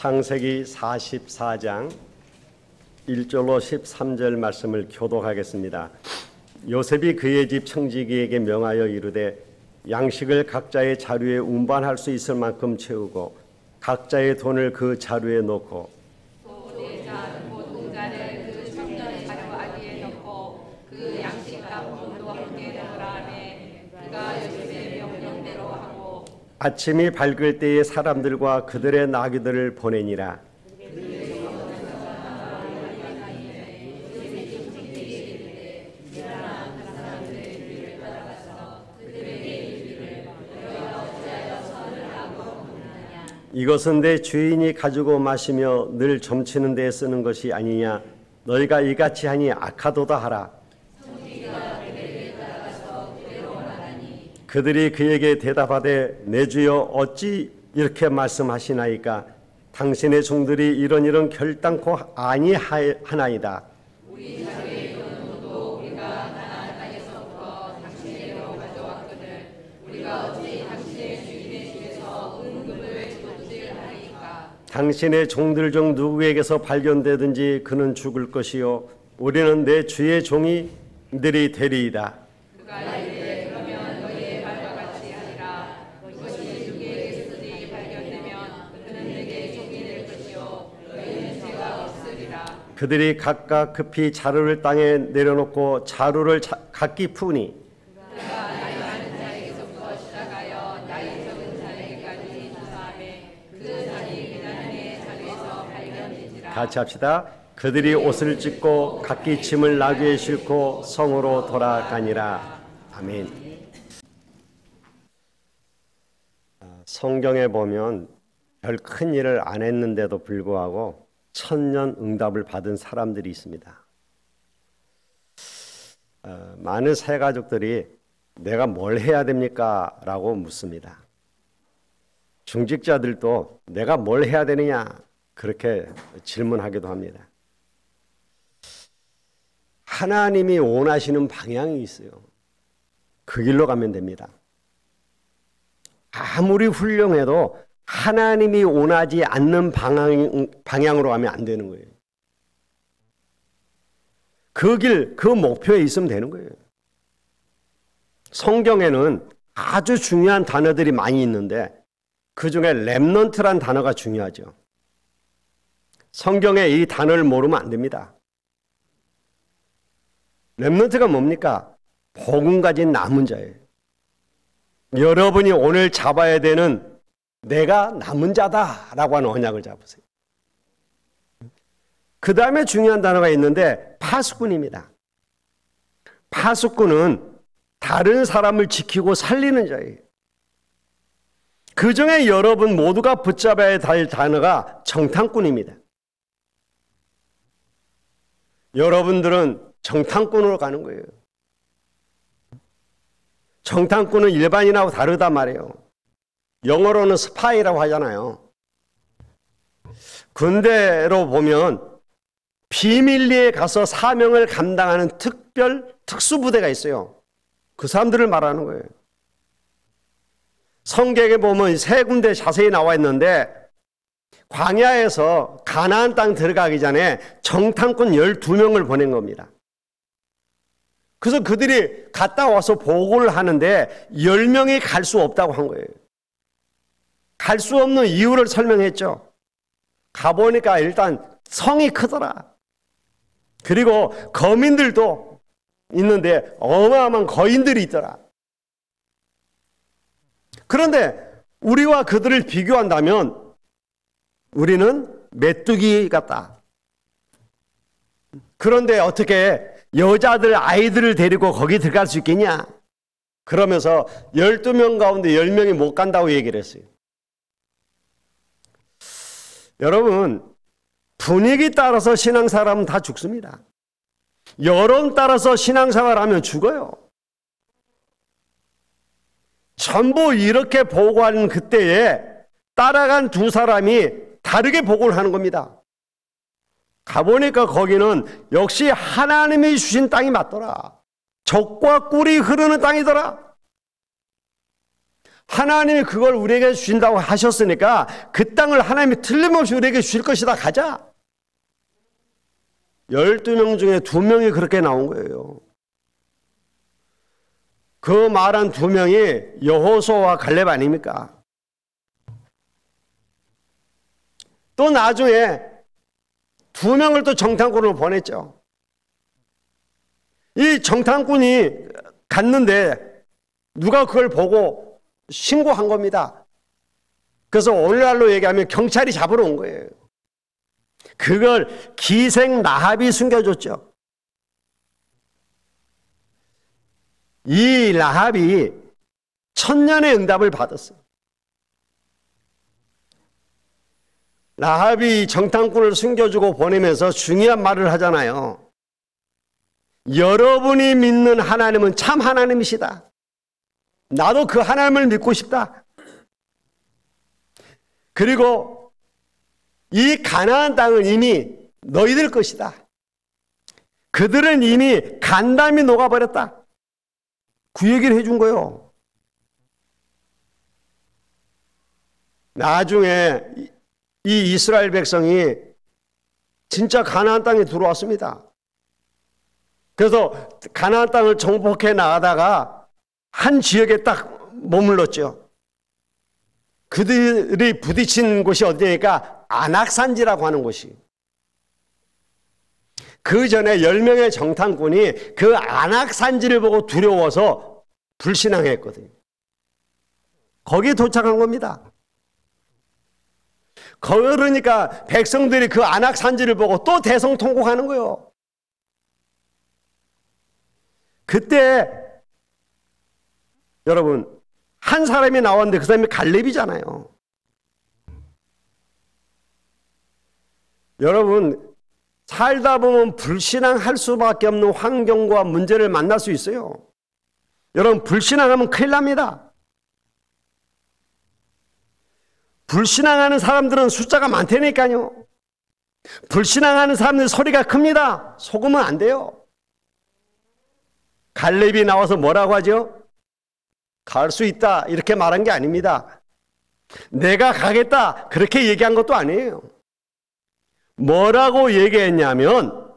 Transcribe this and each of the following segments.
창세기 44장 1절로 13절 말씀을 교독하겠습니다. 요셉이 그의 집 청지기에게 명하여 이르되 양식을 각자의 자루에 운반할 수 있을 만큼 채우고 각자의 돈을 그 자루에 넣고 보통자를 그 청년 자루 아기에 넣고 그 양식값 돈도 함께 넣으라 하매 그가 요셉의 명령대로 하고 아침이 밝을 때에 사람들과 그들의 나귀들을 보내니라. 이것은 내 주인이 가지고 마시며 늘 점치는 데에 쓰는 것이 아니냐. 너희가 이같이 하니 악하도다 하라. 그들이 그에게 대답하되 내 주여 어찌 이렇게 말씀하시나이까. 당신의 종들이 이런 결단코 아니하나이다. 우리 자루의 돈도 우리가 가나안 땅에서부터 당신에게로 가져왔거늘 우리가 어찌 당신의 주인의 집에서 은급을 쏟질하리이까. 당신의 종들 중 누구에게서 발견되든지 그는 죽을 것이요 우리는 내 주의 종이들이 되리이다. 그가 이르되 그러면 너희의 말과 같이 하리라. 그것이 누구에게서든지 발견되면 그는 내게 종이 될 것이요 너희는 죄가 없으리라. 그들이 각각 급히 자루를 땅에 내려놓고 자루를 각기 푸니 그가 나이 많은 자에게서부터 시작하여 나이 적은 자에게까지 조사하매 그 자리 그날의 자리에서 발견되지라. 같이 합시다. 그들이 옷을 찢고 각기 짐을 나귀에 싣고 성으로 돌아가니라. 아멘. 성경에 보면 별 큰 일을 안 했는데도 불구하고 천년 응답을 받은 사람들이 있습니다. 많은 새 가족들이 내가 뭘 해야 됩니까? 라고 묻습니다. 중직자들도 내가 뭘 해야 되느냐? 그렇게 질문하기도 합니다. 하나님이 원하시는 방향이 있어요. 그 길로 가면 됩니다. 아무리 훌륭해도 하나님이 원하지 않는 방향으로 가면 안 되는 거예요. 그 길, 그 목표에 있으면 되는 거예요. 성경에는 아주 중요한 단어들이 많이 있는데 그 중에 렘넌트란 단어가 중요하죠. 성경에 이 단어를 모르면 안 됩니다. 렘넌트가 뭡니까? 복음 가진 남은 자예요. 여러분이 오늘 잡아야 되는 내가 남은 자다라고 하는 언약을 잡으세요. 그 다음에 중요한 단어가 있는데 파수꾼입니다. 파수꾼은 다른 사람을 지키고 살리는 자예요. 그 중에 여러분 모두가 붙잡아야 할 단어가 정탐꾼입니다. 여러분들은 정탐꾼으로 가는 거예요. 정탐꾼은 일반인하고 다르단 말이에요. 영어로는 스파이라고 하잖아요. 군대로 보면 비밀리에 가서 사명을 감당하는 특수부대가 있어요. 그 사람들을 말하는 거예요. 성경에 보면 세 군데 자세히 나와 있는데 광야에서 가나안 땅 들어가기 전에 정탐꾼 12명을 보낸 겁니다. 그래서 그들이 갔다 와서 보고를 하는데 10명이 갈 수 없다고 한 거예요. 갈 수 없는 이유를 설명했죠. 가보니까 일단 성이 크더라. 그리고 거민들도 있는데 어마어마한 거인들이 있더라. 그런데 우리와 그들을 비교한다면 우리는 메뚜기 같다. 그런데 어떻게 여자들 아이들을 데리고 거기 들어갈 수 있겠냐? 그러면서 12명 가운데 10명이 못 간다고 얘기를 했어요. 여러분, 분위기 따라서 신앙생활하면 다 죽습니다. 여론 따라서 신앙생활하면 죽어요. 전부 이렇게 보고하는 그때에 따라간 두 사람이 다르게 보고를 하는 겁니다. 가보니까 거기는 역시 하나님이 주신 땅이 맞더라. 젖과 꿀이 흐르는 땅이더라. 하나님이 그걸 우리에게 주신다고 하셨으니까 그 땅을 하나님이 틀림없이 우리에게 주실 것이다. 가자. 12명 중에 2명이 그렇게 나온 거예요. 그 말한 2명이 여호수아와 갈렙 아닙니까? 또 나중에 2명을 또 정탐꾼으로 보냈죠. 이 정탐꾼이 갔는데 누가 그걸 보고 신고한 겁니다. 그래서 오늘날로 얘기하면 경찰이 잡으러 온 거예요. 그걸 기생 라합이 숨겨줬죠. 이 라합이 1000년의 응답을 받았어요. 라합이 정탐꾼을 숨겨주고 보내면서 중요한 말을 하잖아요. 여러분이 믿는 하나님은 참 하나님이시다. 나도 그 하나님을 믿고 싶다. 그리고 이 가나안 땅은 이미 너희들 것이다. 그들은 이미 간담이 녹아버렸다. 그 얘기를 해준 거예요. 나중에 이 이스라엘 백성이 진짜 가나안 땅에 들어왔습니다. 그래서 가나안 땅을 정복해 나가다가 한 지역에 딱 머물렀죠. 그들이 부딪힌 곳이 어디니까 안악산지라고 하는 곳이. 그 전에 10명의 정탐꾼이 그 안악산지를 보고 두려워서 불신앙했거든요. 거기에 도착한 겁니다. 그러니까 백성들이 그 안악산지를 보고 또 대성통곡하는 거예요. 그때 여러분 한 사람이 나왔는데 그 사람이 갈렙이잖아요. 여러분 살다 보면 불신앙할 수밖에 없는 환경과 문제를 만날 수 있어요. 여러분 불신앙하면 큰일 납니다. 불신앙하는 사람들은 숫자가 많다니까요. 불신앙하는 사람들 소리가 큽니다. 속으면 안 돼요. 갈렙이 나와서 뭐라고 하죠? 갈 수 있다 이렇게 말한 게 아닙니다. 내가 가겠다 그렇게 얘기한 것도 아니에요. 뭐라고 얘기했냐면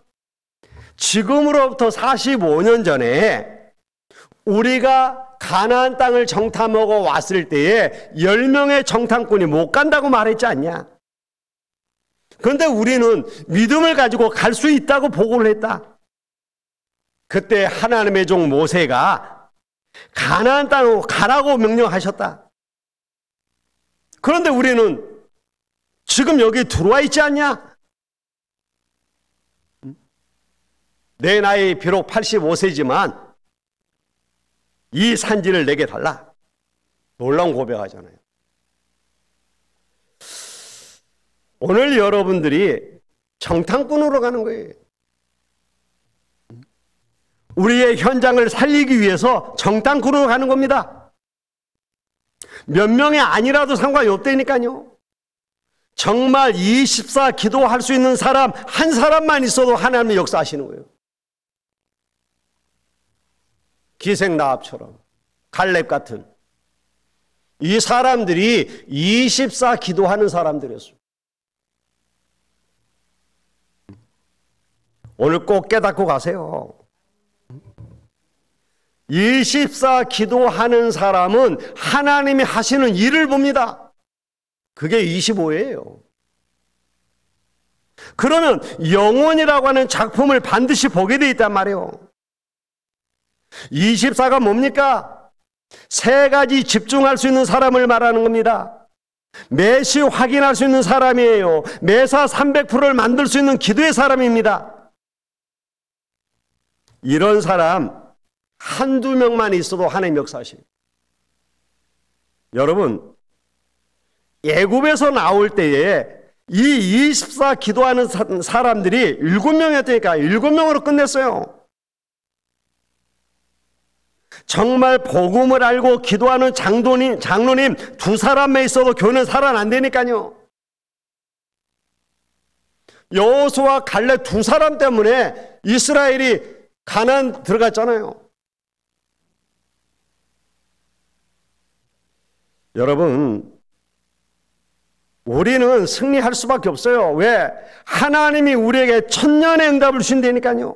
지금으로부터 45년 전에 우리가 가나안 땅을 정탐하고 왔을 때에 10명의 정탐꾼이 못 간다고 말했지 않냐. 그런데 우리는 믿음을 가지고 갈 수 있다고 보고를 했다. 그때 하나님의 종 모세가 가나안 땅으로 가라고 명령하셨다. 그런데 우리는 지금 여기 들어와 있지 않냐? 내 나이 비록 85세지만 이 산지를 내게 달라. 놀라운 고백하잖아요. 오늘 여러분들이 정탐꾼으로 가는 거예요. 우리의 현장을 살리기 위해서 정탐꾼으로 가는 겁니다. 몇 명이 아니라도 상관이 없다니까요. 정말 24 기도할 수 있는 사람 한 사람만 있어도 하나님의 역사하시는 거예요. 기생 라합처럼 갈렙 같은 이 사람들이 24 기도하는 사람들이었어요. 오늘 꼭 깨닫고 가세요. 24 기도하는 사람은 하나님이 하시는 일을 봅니다. 그게 25예요. 그러면 영혼이라고 하는 작품을 반드시 보게 돼 있단 말이에요. 24가 뭡니까? 3가지 집중할 수 있는 사람을 말하는 겁니다. 매시 확인할 수 있는 사람이에요. 매사 300%를 만들 수 있는 기도의 사람입니다. 이런 사람 한두 명만 있어도 하나님 역사하십니다. 여러분 애굽에서 나올 때에 이 24 기도하는 사람들이 7명이었다니까 7명으로 끝냈어요. 정말 복음을 알고 기도하는 장로님 2사람에 있어도 교회는 살아난다니까요. 여호수아와 갈렙 2사람 때문에 이스라엘이 가나안 들어갔잖아요. 여러분, 우리는 승리할 수밖에 없어요. 왜? 하나님이 우리에게 천년의 응답을 주신다니까요.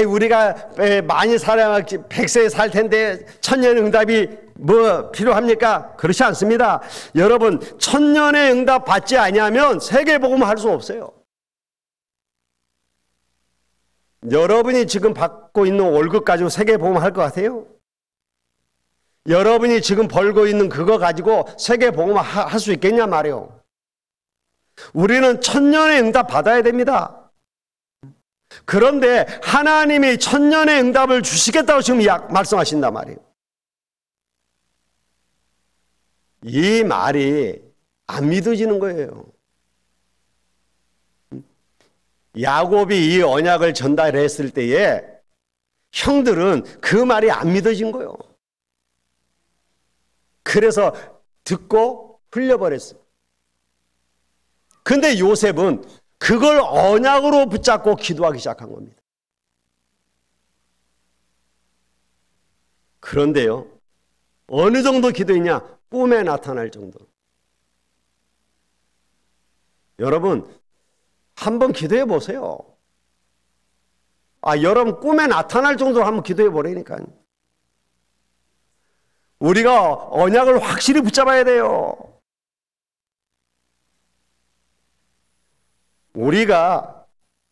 우리가 많이 살아야 100세 살 텐데 천년의 응답이 뭐 필요합니까? 그렇지 않습니다. 여러분, 천년의 응답 받지 아니하면 세계복음 할 수 없어요. 여러분이 지금 받고 있는 월급 가지고 세계복음 할 것 같아요? 여러분이 지금 벌고 있는 그거 가지고 세계복음 할 수 있겠냐 말이에요. 우리는 천년의 응답 받아야 됩니다. 그런데 하나님이 천년의 응답을 주시겠다고 지금 말씀하신단 말이에요. 이 말이 안 믿어지는 거예요. 야곱이 이 언약을 전달했을 때에 형들은 그 말이 안 믿어진 거예요. 그래서 듣고 흘려버렸어요. 근데 요셉은 그걸 언약으로 붙잡고 기도하기 시작한 겁니다. 그런데요, 어느 정도 기도했냐? 꿈에 나타날 정도. 여러분, 한번 기도해 보세요. 여러분 꿈에 나타날 정도로 한번 기도해 보라니까요. 우리가 언약을 확실히 붙잡아야 돼요. 우리가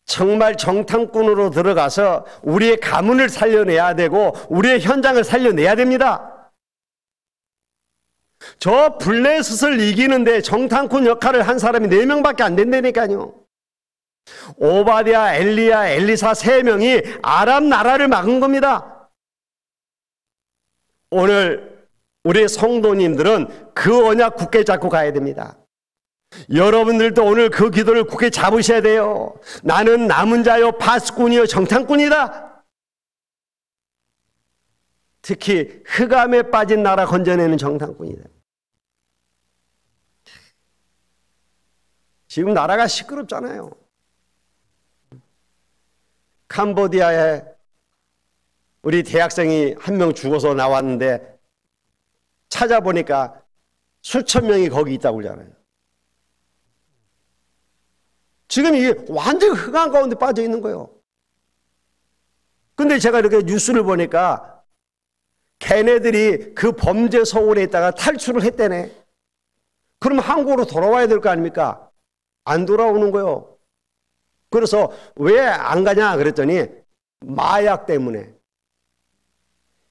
정말 정탐꾼으로 들어가서 우리의 가문을 살려내야 되고 우리의 현장을 살려내야 됩니다. 저 블레셋을 이기는데 정탐꾼 역할을 한 사람이 4명밖에 안 된다니까요. 오바댜, 엘리야, 엘리사 3명이 아람 나라를 막은 겁니다. 오늘 우리 성도님들은 그 언약 굳게 잡고 가야 됩니다. 여러분들도 오늘 그 기도를 굳게 잡으셔야 돼요. 나는 남은 자요 파수꾼이요 정탐꾼이다. 특히 흑암에 빠진 나라 건져내는 정탐꾼이다. 지금 나라가 시끄럽잖아요. 캄보디아에 우리 대학생이 한 명 죽어서 나왔는데 찾아보니까 수천 명이 거기 있다고 그러잖아요. 지금 이게 완전히 흑암 가운데 빠져 있는 거예요. 근데 제가 이렇게 뉴스를 보니까 걔네들이 그 범죄 소굴에 있다가 탈출을 했대네. 그럼 한국으로 돌아와야 될 거 아닙니까? 안 돌아오는 거예요. 그래서 왜 안 가냐 그랬더니 마약 때문에.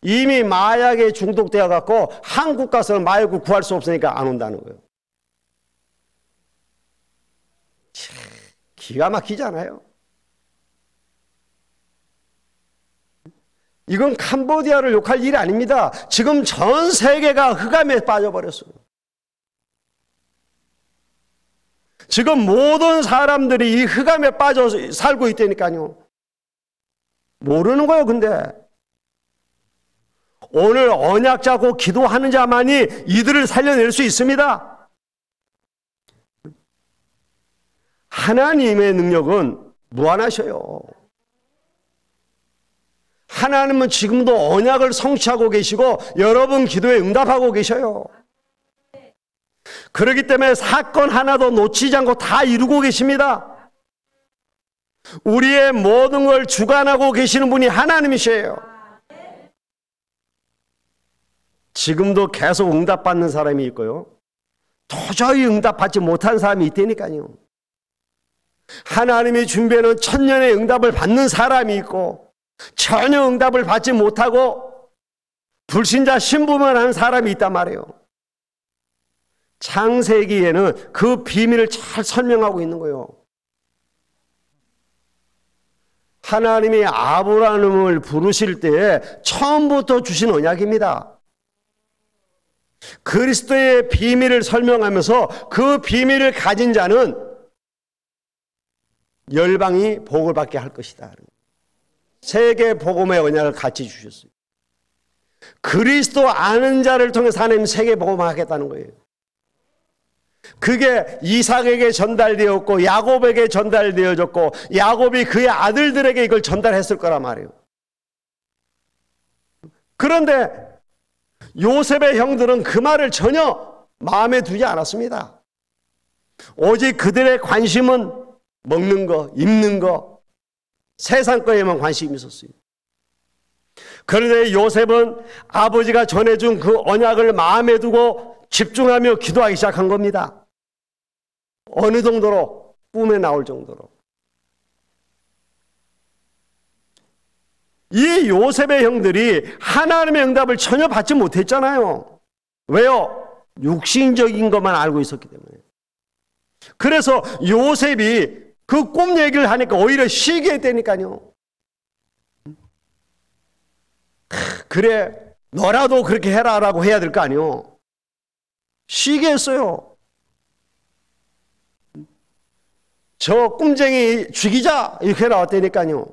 이미 마약에 중독되어 갖고 한국 가서는 마약을 구할 수 없으니까 안 온다는 거예요. 기가 막히잖아요. 이건 캄보디아를 욕할 일이 아닙니다. 지금 전 세계가 흑암에 빠져버렸어요. 지금 모든 사람들이 이 흑암에 빠져 살고 있다니까요. 모르는 거예요. 근데 오늘 언약 잡고 기도하는 자만이 이들을 살려낼 수 있습니다. 하나님의 능력은 무한하셔요. 하나님은 지금도 언약을 성취하고 계시고 여러분 기도에 응답하고 계셔요. 그렇기 때문에 사건 하나도 놓치지 않고 다 이루고 계십니다. 우리의 모든 걸 주관하고 계시는 분이 하나님이셔요. 지금도 계속 응답받는 사람이 있고요. 도저히 응답받지 못한 사람이 있다니까요. 하나님이 준비하는 천년의 응답을 받는 사람이 있고 전혀 응답을 받지 못하고 불신자 신부만 하는 사람이 있단 말이에요. 창세기에는 그 비밀을 잘 설명하고 있는 거예요. 하나님이 아브라함을 부르실 때 처음부터 주신 언약입니다. 그리스도의 비밀을 설명하면서 그 비밀을 가진 자는 열방이 복을 받게 할 것이다. 세계 복음의 언약을 같이 주셨어요. 그리스도 아는 자를 통해서 하나님 세계 복음을 하겠다는 거예요. 그게 이삭에게 전달되었고 야곱에게 전달되어졌고 야곱이 그의 아들들에게 이걸 전달했을 거란 말이에요. 그런데 요셉의 형들은 그 말을 전혀 마음에 두지 않았습니다. 오직 그들의 관심은 먹는 거, 입는 거, 세상 거에만 관심이 있었어요. 그런데 요셉은 아버지가 전해준 그 언약을 마음에 두고 집중하며 기도하기 시작한 겁니다. 어느 정도로? 꿈에 나올 정도로. 이 요셉의 형들이 하나님의 응답을 전혀 받지 못했잖아요. 왜요? 육신적인 것만 알고 있었기 때문에. 그래서 요셉이 그 꿈 얘기를 하니까 오히려 시기했다니까요. 그래, 너라도 그렇게 해라라고 해야 될 거 아니요. 시기했어요. 저 꿈쟁이 죽이자 이렇게 나왔다니까요.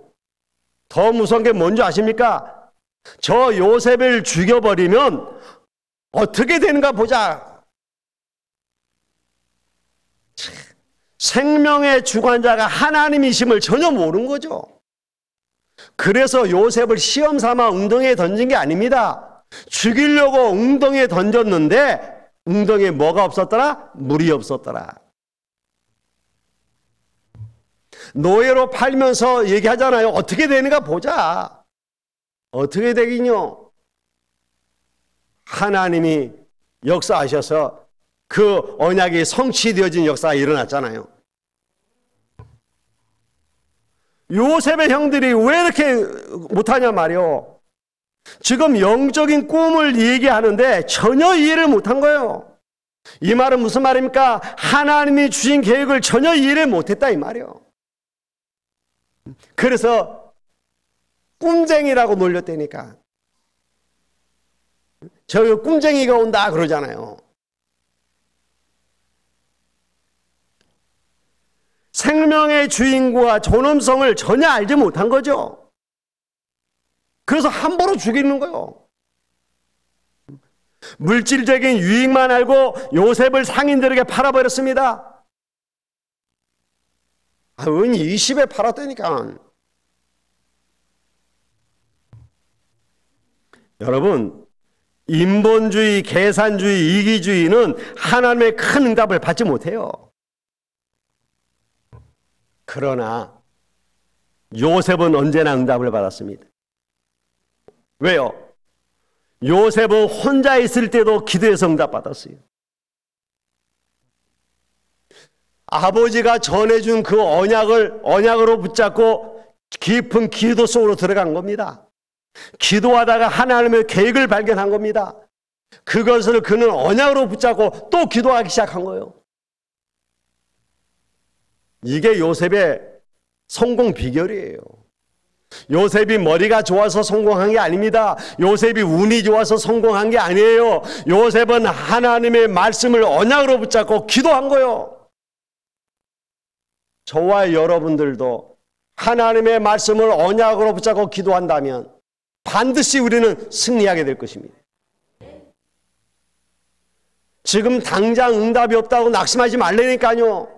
더 무서운 게 뭔지 아십니까? 저 요셉을 죽여버리면 어떻게 되는가 보자. 생명의 주관자가 하나님이심을 전혀 모르는 거죠. 그래서 요셉을 시험 삼아 웅덩이에 던진 게 아닙니다. 죽이려고 웅덩이에 던졌는데 웅덩이에 뭐가 없었더라? 물이 없었더라. 노예로 팔면서 얘기하잖아요. 어떻게 되는가 보자. 어떻게 되긴요? 하나님이 역사하셔서 그 언약이 성취되어진 역사가 일어났잖아요. 요셉의 형들이 왜 이렇게 못하냐 말이요. 지금 영적인 꿈을 얘기하는데 전혀 이해를 못한 거예요. 이 말은 무슨 말입니까? 하나님이 주신 계획을 전혀 이해를 못했다 이 말이에요. 그래서 꿈쟁이라고 놀렸다니까. 저기 꿈쟁이가 온다 그러잖아요. 생명의 주인과 존엄성을 전혀 알지 못한 거죠. 그래서 함부로 죽이는 거예요. 물질적인 유익만 알고 요셉을 상인들에게 팔아버렸습니다. 은 20에 팔았다니까. 여러분, 인본주의, 계산주의, 이기주의는 하나님의 큰 응답을 받지 못해요. 그러나 요셉은 언제나 응답을 받았습니다. 왜요? 요셉은 혼자 있을 때도 기도해서 응답받았어요. 아버지가 전해준 그 언약으로 붙잡고 깊은 기도 속으로 들어간 겁니다. 기도하다가 하나님의 계획을 발견한 겁니다. 그것을 그는 언약으로 붙잡고 또 기도하기 시작한 거예요. 이게 요셉의 성공 비결이에요. 요셉이 머리가 좋아서 성공한 게 아닙니다. 요셉이 운이 좋아서 성공한 게 아니에요. 요셉은 하나님의 말씀을 언약으로 붙잡고 기도한 거예요. 저와 여러분들도 하나님의 말씀을 언약으로 붙잡고 기도한다면 반드시 우리는 승리하게 될 것입니다. 지금 당장 응답이 없다고 낙심하지 말라니까요.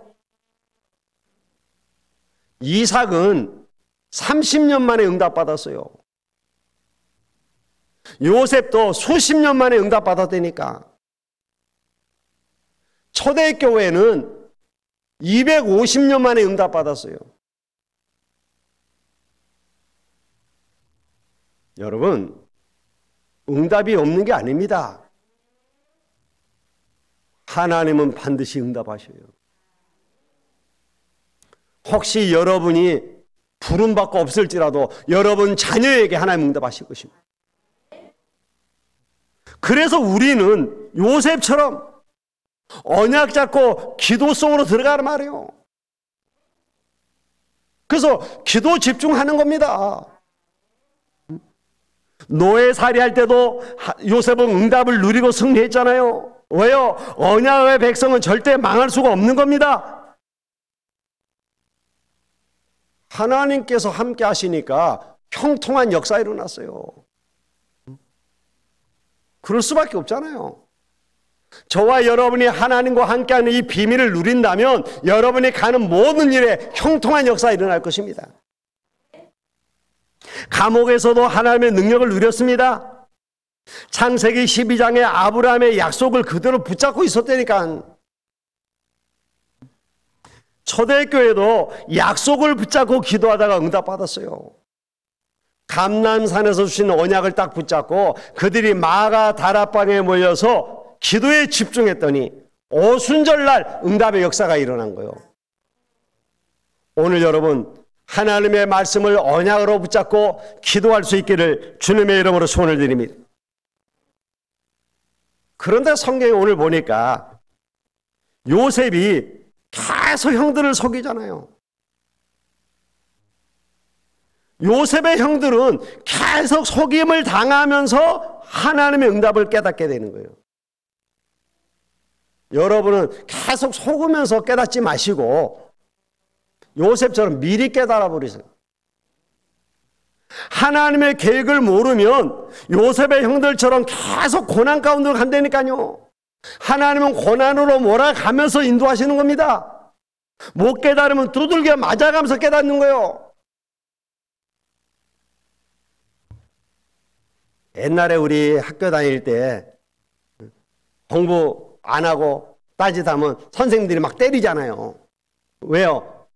이삭은 30년 만에 응답받았어요. 요셉도 수십 년 만에 응답받았다니까. 초대교회는 250년 만에 응답받았어요. 여러분, 응답이 없는 게 아닙니다. 하나님은 반드시 응답하셔요. 혹시 여러분이 부름받고 없을지라도 여러분 자녀에게 하나님 응답하실 것입니다. 그래서 우리는 요셉처럼 언약 잡고 기도 속으로 들어가는 말이에요. 그래서 기도 집중하는 겁니다. 노예살이 할 때도 요셉은 응답을 누리고 승리했잖아요. 왜요? 언약의 백성은 절대 망할 수가 없는 겁니다. 하나님께서 함께 하시니까 형통한 역사가 일어났어요. 그럴 수밖에 없잖아요. 저와 여러분이 하나님과 함께하는 이 비밀을 누린다면 여러분이 가는 모든 일에 형통한 역사가 일어날 것입니다. 감옥에서도 하나님의 능력을 누렸습니다. 창세기 12장의 아브라함의 약속을 그대로 붙잡고 있었다니까. 초대교회도 약속을 붙잡고 기도하다가 응답받았어요. 감람산에서 주신 언약을 딱 붙잡고 그들이 마가 다락방에 모여서 기도에 집중했더니 오순절날 응답의 역사가 일어난 거예요. 오늘 여러분 하나님의 말씀을 언약으로 붙잡고 기도할 수 있기를 주님의 이름으로 소원을 드립니다. 그런데 성경에 오늘 보니까 요셉이 계속 형들을 속이잖아요. 요셉의 형들은 계속 속임을 당하면서 하나님의 응답을 깨닫게 되는 거예요. 여러분은 계속 속으면서 깨닫지 마시고 요셉처럼 미리 깨달아 버리세요. 하나님의 계획을 모르면 요셉의 형들처럼 계속 고난 가운데로 간다니까요. 하나님은 고난으로 몰아가면서 인도하시는 겁니다. 못 깨달으면 두들겨 맞아가면서 깨닫는 거예요. 옛날에 우리 학교 다닐 때 공부 안 하고 따지다면 선생님들이 막 때리잖아요. 왜요?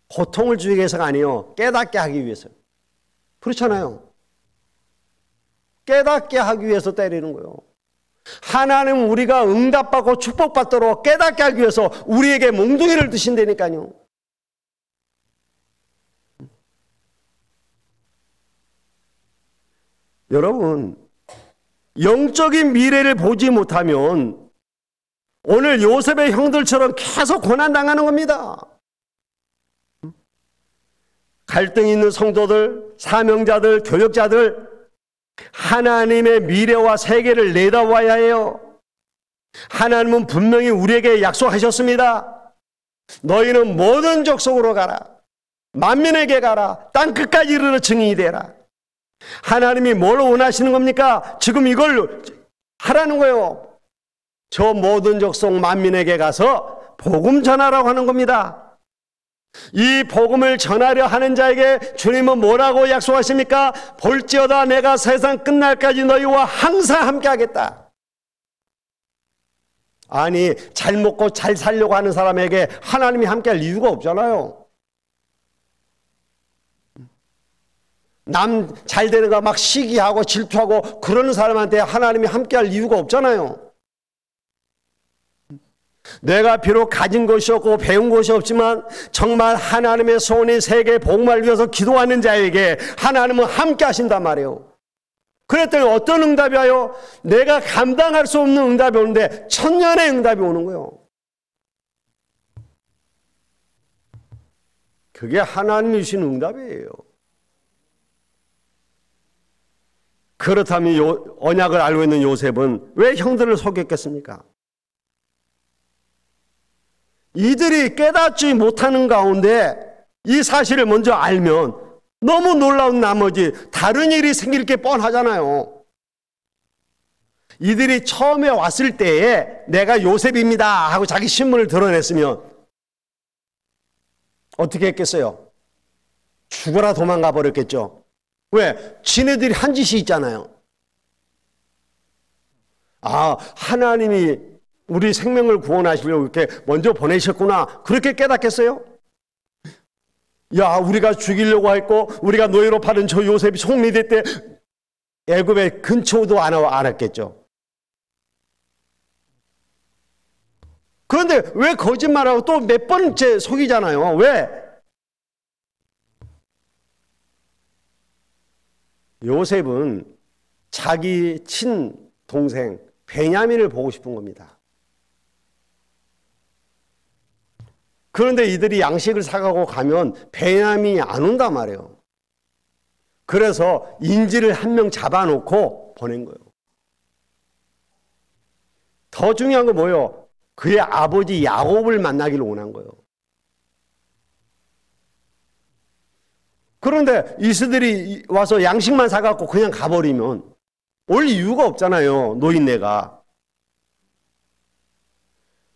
고통을 주기 위해서가 아니에요. 깨닫게 하기 위해서. 그렇잖아요. 깨닫게 하기 위해서 때리는 거예요. 하나님은 우리가 응답받고 축복받도록 깨닫게 하기 위해서 우리에게 몽둥이를 드신다니까요. 여러분, 영적인 미래를 보지 못하면 오늘 요셉의 형들처럼 계속 고난당하는 겁니다. 갈등이 있는 성도들, 사명자들, 교역자들, 하나님의 미래와 세계를 내다봐야 해요. 하나님은 분명히 우리에게 약속하셨습니다. 너희는 모든 족속으로 가라. 만민에게 가라. 땅 끝까지 이르러 증인이 되라. 하나님이 뭘 원하시는 겁니까? 지금 이걸 하라는 거예요. 저 모든 족속 만민에게 가서 복음 전하라고 하는 겁니다. 이 복음을 전하려 하는 자에게 주님은 뭐라고 약속하십니까? 볼지어다 내가 세상 끝날까지 너희와 항상 함께 하겠다. 아니, 잘 먹고 잘 살려고 하는 사람에게 하나님이 함께 할 이유가 없잖아요. 남 잘 되는 거 막 시기하고 질투하고 그러는 사람한테 하나님이 함께 할 이유가 없잖아요. 내가 비록 가진 것이 없고 배운 것이 없지만 정말 하나님의 소원이 세계 복음을 위해서 기도하는 자에게 하나님은 함께 하신단 말이에요. 그랬더니 어떤 응답이 와요? 내가 감당할 수 없는 응답이 오는데 천년의 응답이 오는 거예요. 그게 하나님이 주신 응답이에요. 그렇다면 언약을 알고 있는 요셉은 왜 형들을 속였겠습니까? 이들이 깨닫지 못하는 가운데 이 사실을 먼저 알면 너무 놀라운 나머지 다른 일이 생길 게 뻔하잖아요. 이들이 처음에 왔을 때에 내가 요셉입니다 하고 자기 신분을 드러냈으면 어떻게 했겠어요? 죽어라 도망가 버렸겠죠. 왜? 지네들이 한 짓이 있잖아요. 아, 하나님이 우리 생명을 구원하시려고 이렇게 먼저 보내셨구나. 그렇게 깨닫겠어요? 야, 우리가 죽이려고 했고 우리가 노예로 팔은 저 요셉이 속리될 때 애굽의 근처도 안 왔겠죠. 그런데 왜 거짓말하고 또 몇 번째 속이잖아요. 왜? 요셉은 자기 친동생 베냐민을 보고 싶은 겁니다. 그런데 이들이 양식을 사가고 가면 베냐민이 안 온단 말이에요. 그래서 인질을 한 명 잡아놓고 보낸 거예요. 더 중요한 건 뭐예요? 그의 아버지 야곱을 만나기를 원한 거예요. 그런데 이스들이 와서 양식만 사갖고 그냥 가버리면 올 이유가 없잖아요. 노인네가.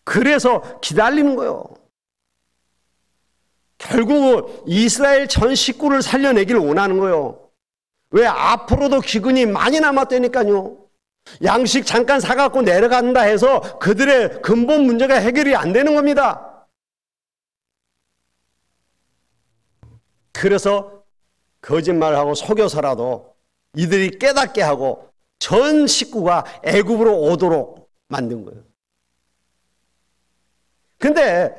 그래서 기다리는 거예요. 결국은 이스라엘 전 식구를 살려내기를 원하는 거예요. 왜? 앞으로도 기근이 많이 남았다니까요. 양식 잠깐 사갖고 내려간다 해서 그들의 근본 문제가 해결이 안 되는 겁니다. 그래서 거짓말하고 속여서라도 이들이 깨닫게 하고 전 식구가 애굽으로 오도록 만든 거예요. 근데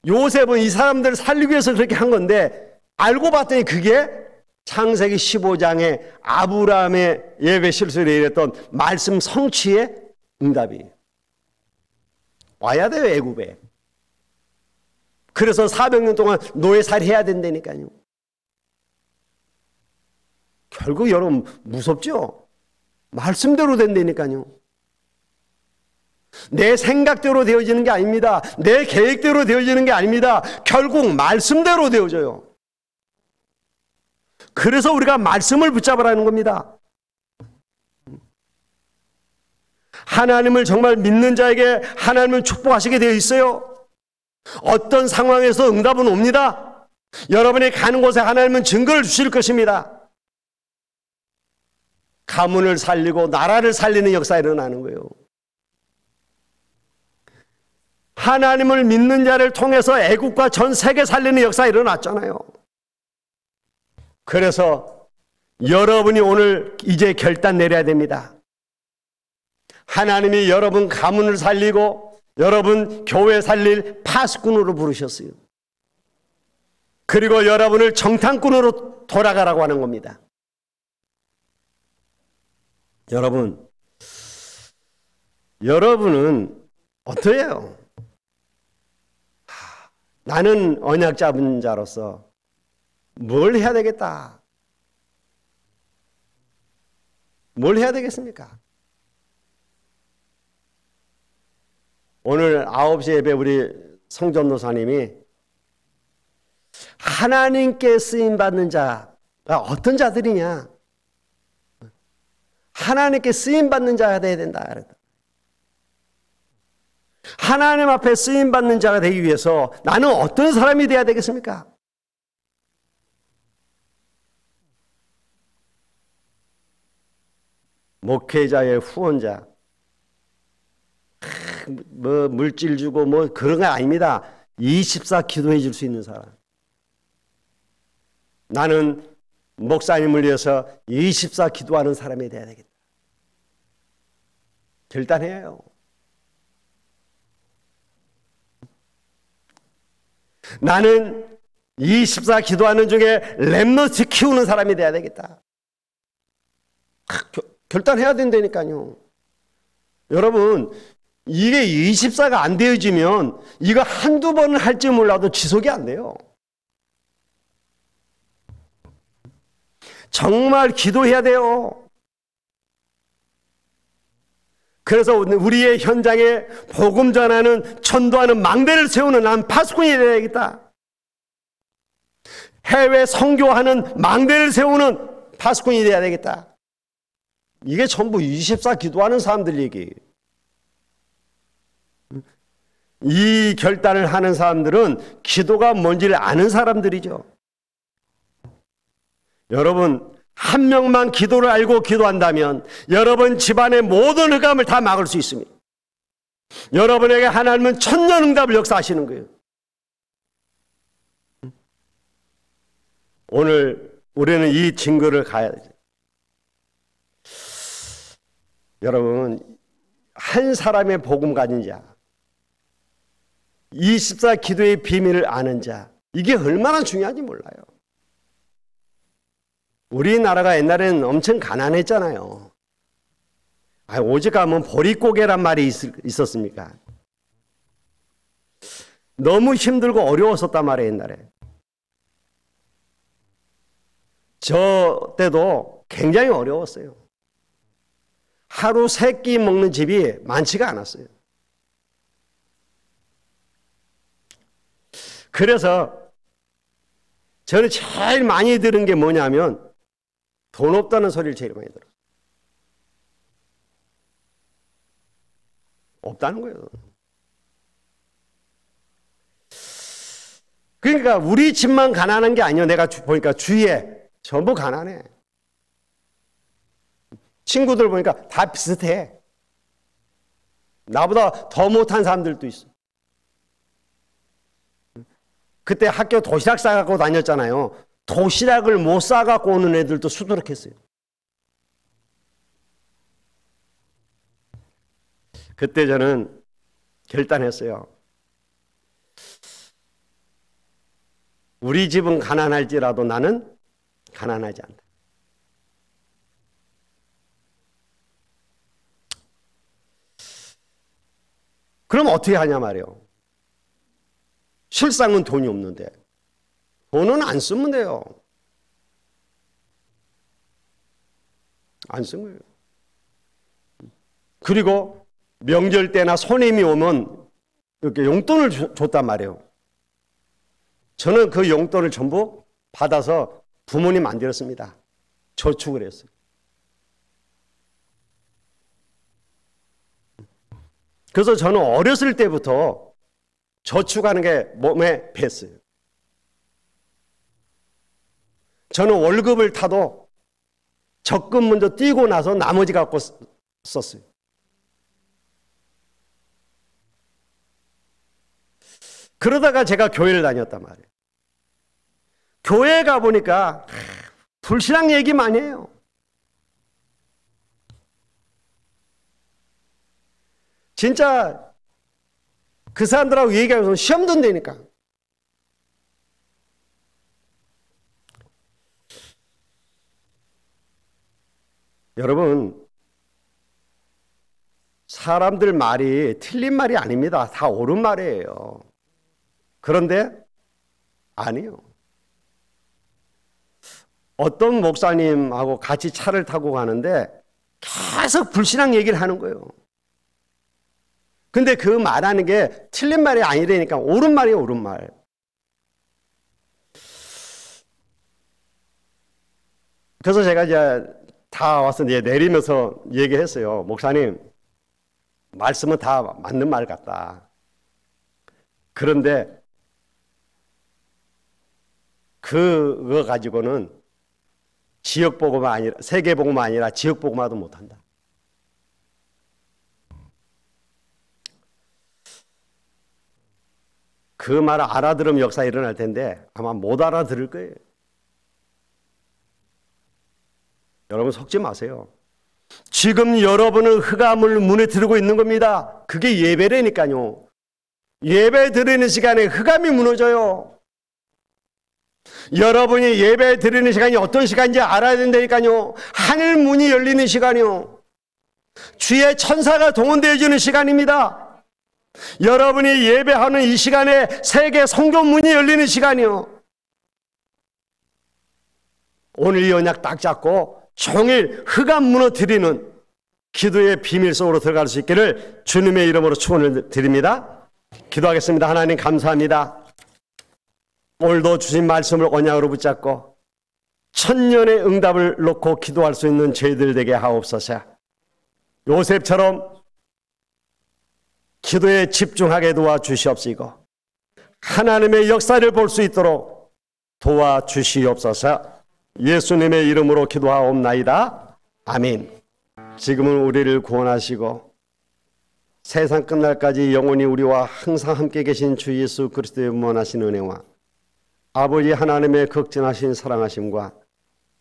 요셉은 이 사람들을 살리기 위해서 그렇게 한 건데 알고 봤더니 그게 창세기 15장에 아브라함의 예배 실수를 일했던 말씀 성취의 응답이에요. 와야 돼요, 애굽에. 그래서 400년 동안 노예살이 해야 된다니까요. 결국 여러분 무섭죠? 말씀대로 된다니까요. 내 생각대로 되어지는 게 아닙니다. 내 계획대로 되어지는 게 아닙니다. 결국 말씀대로 되어져요. 그래서 우리가 말씀을 붙잡으라는 겁니다. 하나님을 정말 믿는 자에게 하나님을 축복하시게 되어 있어요. 어떤 상황에서 응답은 옵니다. 여러분이 가는 곳에 하나님은 증거를 주실 것입니다. 가문을 살리고 나라를 살리는 역사가 일어나는 거예요. 하나님을 믿는 자를 통해서 애국과 전 세계 살리는 역사가 일어났잖아요. 그래서 여러분이 오늘 이제 결단 내려야 됩니다. 하나님이 여러분 가문을 살리고 여러분 교회 살릴 파수꾼으로 부르셨어요. 그리고 여러분을 정탐꾼으로 돌아가라고 하는 겁니다. 여러분은 어떠해요? 나는 언약 잡은 자로서 뭘 해야 되겠다? 뭘 해야 되겠습니까? 오늘 9시 예배 우리 성전도사님이 하나님께 쓰임받는 자가 어떤 자들이냐? 하나님께 쓰임받는 자가 되어야 된다. 하나님 앞에 쓰임받는 자가 되기 위해서 나는 어떤 사람이 되어야 되겠습니까? 목회자의 후원자, 뭐 물질 주고 뭐 그런 거 아닙니다. 24 기도해 줄 수 있는 사람. 나는 목사님을 위해서 24 기도하는 사람이 되어야 되겠다. 결단해요. 나는 24 기도하는 중에 렘넌트 키우는 사람이 돼야 되겠다. 결단해야 된다니까요. 여러분, 이게 24가 안 되어지면 이거 한두 번 할지 몰라도 지속이 안 돼요. 정말 기도해야 돼요. 그래서 우리의 현장에 복음 전하는, 전도하는 망대를 세우는 난 파수꾼이 되어야겠다. 해외 선교하는 망대를 세우는 파수꾼이 되어야 되겠다. 이게 전부 24 기도하는 사람들 얘기예요. 이 결단을 하는 사람들은 기도가 뭔지를 아는 사람들이죠. 여러분, 한 명만 기도를 알고 기도한다면 여러분 집안의 모든 흑암을 다 막을 수 있습니다. 여러분에게 하나님은 천년응답을 역사하시는 거예요. 오늘 우리는 이 증거를 가야 돼요. 여러분, 한 사람의 복음 가진 자, 24 기도의 비밀을 아는 자, 이게 얼마나 중요한지 몰라요. 우리나라가 옛날에는 엄청 가난했잖아요. 오직 가면 보릿고개란 말이 있었습니까? 너무 힘들고 어려웠었단 말이에요, 옛날에. 저 때도 굉장히 어려웠어요. 하루 3끼 먹는 집이 많지가 않았어요. 그래서 저는 제일 많이 들은 게 뭐냐면 돈 없다는 소리를 제일 많이 들어요. 없다는 거예요. 그러니까 우리 집만 가난한 게 아니에요. 내가 보니까 주위에 전부 가난해. 친구들 보니까 다 비슷해. 나보다 더 못한 사람들도 있어. 그때 학교 도시락 싸갖고 다녔잖아요. 도시락을 못 싸갖고 오는 애들도 수두룩했어요. 그때 저는 결단했어요. 우리 집은 가난할지라도 나는 가난하지 않다. 그럼 어떻게 하냐 말이에요. 실상은 돈이 없는데 돈은 안 쓰면 돼요. 안 쓴 거예요. 그리고 명절 때나 손님이 오면 이렇게 용돈을 줬단 말이에요. 저는 그 용돈을 전부 받아서 부모님 안 드렸습니다. 저축을 했어요. 그래서 저는 어렸을 때부터 저축하는 게 몸에 뱄어요. 저는 월급을 타도 적금 먼저 띄고 나서 나머지 갖고 썼어요. 그러다가 제가 교회를 다녔단 말이에요. 교회에 가보니까 불신앙 얘기 많이 해요. 진짜 그 사람들하고 얘기하면서 시험 든다니까. 여러분, 사람들 말이 틀린 말이 아닙니다. 다 옳은 말이에요. 그런데 아니요. 어떤 목사님하고 같이 차를 타고 가는데 계속 불신앙 얘기를 하는 거예요. 근데 그 말하는 게 틀린 말이 아니라니까 옳은 말이에요, 옳은 말. 그래서 제가 이제 다 와서 이제 내리면서 얘기했어요. 목사님, 말씀은 다 맞는 말 같다. 그런데 그거 가지고는 지역복음만 아니라 세계복음만 아니라 지역복음화도 못한다. 그 말을 알아들으면 역사 일어날 텐데 아마 못 알아들을 거예요. 여러분 속지 마세요. 지금 여러분은 흑암을 무너뜨리고 있는 겁니다. 그게 예배라니까요. 예배 드리는 시간에 흑암이 무너져요. 여러분이 예배 드리는 시간이 어떤 시간인지 알아야 된다니까요. 하늘 문이 열리는 시간이요. 주의 천사가 동원되어지는 시간입니다. 여러분이 예배하는 이 시간에 세계 성교 문이 열리는 시간이요. 오늘 이 언약 딱 잡고 종일 흑암 무너뜨리는 기도의 비밀 속으로 들어갈 수 있기를 주님의 이름으로 축원을 드립니다. 기도하겠습니다. 하나님 감사합니다. 오늘도 주신 말씀을 언약으로 붙잡고 천년의 응답을 놓고 기도할 수 있는 저희들 되게 하옵소서. 요셉처럼 기도에 집중하게 도와주시옵시고 하나님의 역사를 볼 수 있도록 도와주시옵소서. 예수님의 이름으로 기도하옵나이다. 아멘. 지금은 우리를 구원하시고 세상 끝날까지 영원히 우리와 항상 함께 계신 주 예수 그리스도의 무한하신 은혜와 아버지 하나님의 극진하신 사랑하심과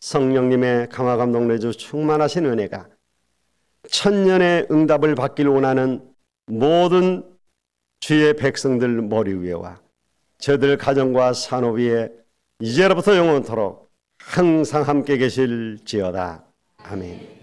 성령님의 강화 감동 내주 충만하신 은혜가 천년의 응답을 받길 원하는 모든 주의 백성들 머리 위에와 저들 가정과 산업 위에 이제로부터 영원토록 항상 함께 계실지어다. 아멘.